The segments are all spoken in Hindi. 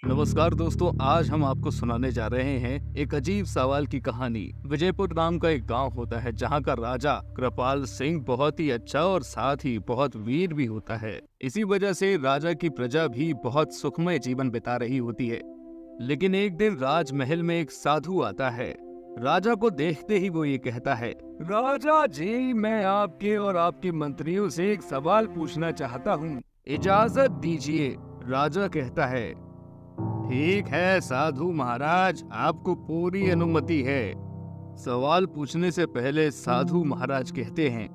नमस्कार दोस्तों, आज हम आपको सुनाने जा रहे हैं एक अजीब सवाल की कहानी। विजयपुर नाम का एक गांव होता है जहां का राजा कृपाल सिंह बहुत ही अच्छा और साथ ही बहुत वीर भी होता है। इसी वजह से राजा की प्रजा भी बहुत सुखमय जीवन बिता रही होती है। लेकिन एक दिन राजमहल में एक साधु आता है। राजा को देखते ही वो ये कहता है, राजा जी, मैं आपके और आपके मंत्रियों से एक सवाल पूछना चाहता हूँ, इजाजत दीजिए। राजा कहता है, ठीक है साधु महाराज, आपको पूरी अनुमति है। सवाल पूछने से पहले साधु महाराज कहते हैं,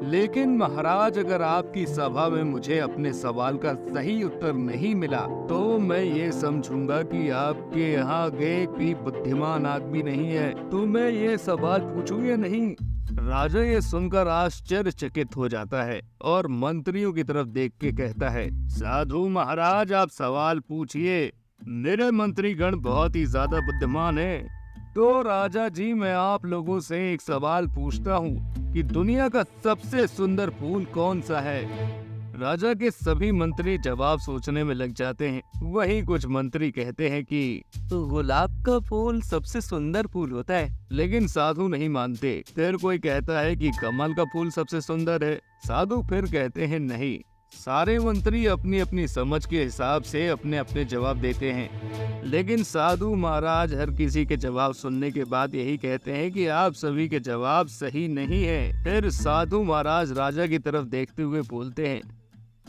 लेकिन महाराज, अगर आपकी सभा में मुझे अपने सवाल का सही उत्तर नहीं मिला तो मैं ये समझूंगा कि आपके यहाँ एक भी बुद्धिमान आदमी नहीं है। तो मैं ये सवाल पूछूं या नहीं? राजा ये सुनकर आश्चर्यचकित हो जाता है और मंत्रियों की तरफ देख के कहता है, साधु महाराज, आप सवाल पूछिए। मेरे मंत्रीगण बहुत ही ज्यादा बुद्धिमान हैं। तो राजा जी, मैं आप लोगों से एक सवाल पूछता हूँ कि दुनिया का सबसे सुंदर फूल कौन सा है? राजा के सभी मंत्री जवाब सोचने में लग जाते हैं। वहीं कुछ मंत्री कहते हैं कि तो गुलाब का फूल सबसे सुंदर फूल होता है। लेकिन साधु नहीं मानते। फिर कोई कहता है कि कमल का फूल सबसे सुंदर है। साधु फिर कहते हैं नहीं। सारे मंत्री अपनी अपनी समझ के हिसाब से अपने अपने जवाब देते हैं। लेकिन साधु महाराज हर किसी के जवाब सुनने के बाद यही कहते हैं कि आप सभी के जवाब सही नहीं है। फिर साधु महाराज राजा की तरफ देखते हुए बोलते हैं,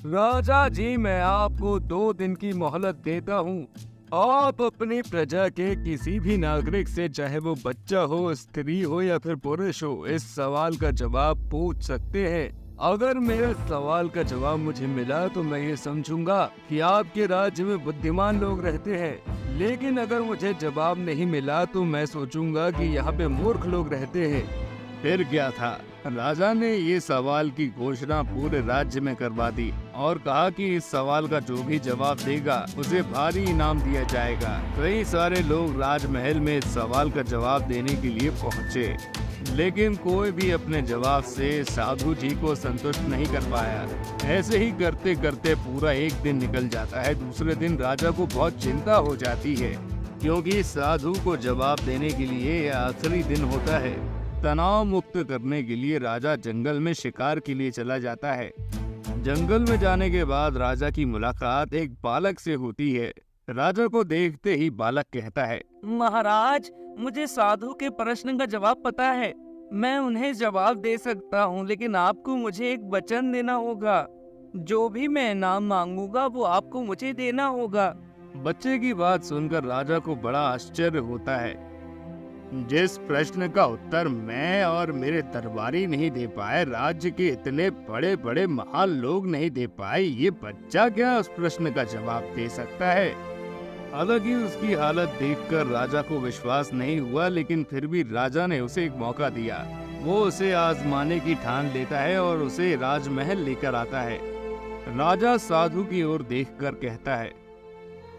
राजा जी, मैं आपको 2 दिन की मोहलत देता हूँ। आप अपनी प्रजा के किसी भी नागरिक से, चाहे वो बच्चा हो, स्त्री हो या फिर पुरुष हो, इस सवाल का जवाब पूछ सकते हैं। अगर मेरे सवाल का जवाब मुझे मिला तो मैं ये समझूंगा कि आपके राज्य में बुद्धिमान लोग रहते हैं। लेकिन अगर मुझे जवाब नहीं मिला तो मैं सोचूंगा कि यहाँ पे मूर्ख लोग रहते हैं। फिर क्या था, राजा ने ये सवाल की घोषणा पूरे राज्य में करवा दी और कहा कि इस सवाल का जो भी जवाब देगा उसे भारी इनाम दिया जाएगा। कई सारे लोग राजमहल में इस सवाल का जवाब देने के लिए पहुँचे, लेकिन कोई भी अपने जवाब से साधु जी को संतुष्ट नहीं कर पाया। ऐसे ही करते करते पूरा एक दिन निकल जाता है। दूसरे दिन राजा को बहुत चिंता हो जाती है, क्योंकि साधु को जवाब देने के लिए यह आखिरी दिन होता है। तनाव मुक्त करने के लिए राजा जंगल में शिकार के लिए चला जाता है। जंगल में जाने के बाद राजा की मुलाकात एक बालक से होती है। राजा को देखते ही बालक कहता है, महाराज, मुझे साधु के प्रश्न का जवाब पता है। मैं उन्हें जवाब दे सकता हूँ, लेकिन आपको मुझे एक वचन देना होगा। जो भी मैं इनाम मांगूंगा वो आपको मुझे देना होगा। बच्चे की बात सुनकर राजा को बड़ा आश्चर्य होता है। जिस प्रश्न का उत्तर मैं और मेरे दरबारी नहीं दे पाए, राज्य के इतने बड़े बड़े महान लोग नहीं दे पाए, ये बच्चा क्या उस प्रश्न का जवाब दे सकता है? हालांकि उसकी हालत देखकर राजा को विश्वास नहीं हुआ, लेकिन फिर भी राजा ने उसे एक मौका दिया। वो उसे आजमाने की ठान लेता है और उसे राजमहल लेकर आता है। राजा साधु की ओर देखकर कहता है,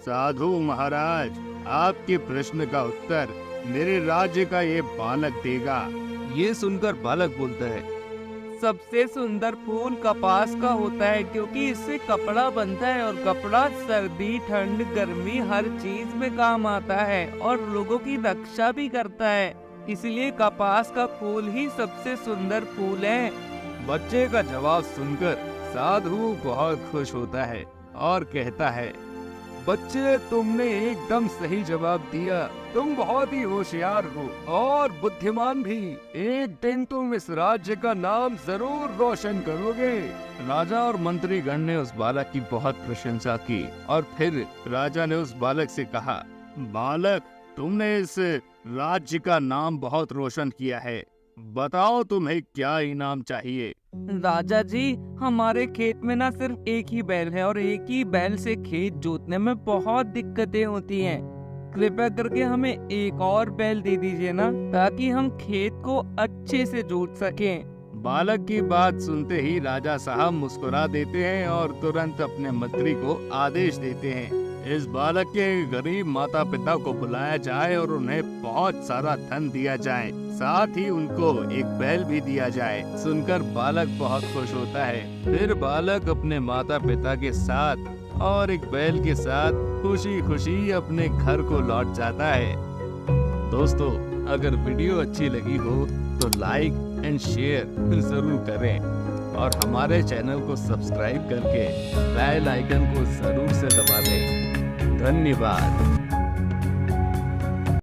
साधु महाराज, आपके प्रश्न का उत्तर मेरे राज्य का ये बालक देगा। ये सुनकर बालक बोलता है, सबसे सुंदर फूल कपास का होता है, क्योंकि इससे कपड़ा बनता है और कपड़ा सर्दी, ठंड, गर्मी हर चीज में काम आता है और लोगों की रक्षा भी करता है। इसलिए कपास का फूल ही सबसे सुंदर फूल है। बच्चे का जवाब सुनकर साधु बहुत खुश होता है और कहता है, बच्चे, तुमने एकदम सही जवाब दिया। तुम बहुत ही होशियार हो और बुद्धिमान भी। एक दिन तुम इस राज्य का नाम जरूर रोशन करोगे। राजा और मंत्रीगण ने उस बालक की बहुत प्रशंसा की और फिर राजा ने उस बालक से कहा, बालक, तुमने इस राज्य का नाम बहुत रोशन किया है। बताओ तुम्हें क्या इनाम चाहिए? राजा जी, हमारे खेत में ना सिर्फ एक ही बैल है और एक ही बैल से खेत जोतने में बहुत दिक्कतें होती हैं। कृपया करके हमें एक और बैल दे दीजिए ना, ताकि हम खेत को अच्छे से जोत सकें। बालक की बात सुनते ही राजा साहब मुस्कुरा देते हैं और तुरंत अपने मंत्री को आदेश देते हैं, इस बालक के गरीब माता पिता को बुलाया जाए और उन्हें बहुत सारा धन दिया जाए, साथ ही उनको एक बैल भी दिया जाए। सुनकर बालक बहुत खुश होता है। फिर बालक अपने माता पिता के साथ और एक बैल के साथ खुशी खुशी अपने घर को लौट जाता है। दोस्तों, अगर वीडियो अच्छी लगी हो तो लाइक एंड शेयर जरूर करें और हमारे चैनल को सब्सक्राइब करके बेल आइकन को जरूर से दबा दें। धन्यवाद।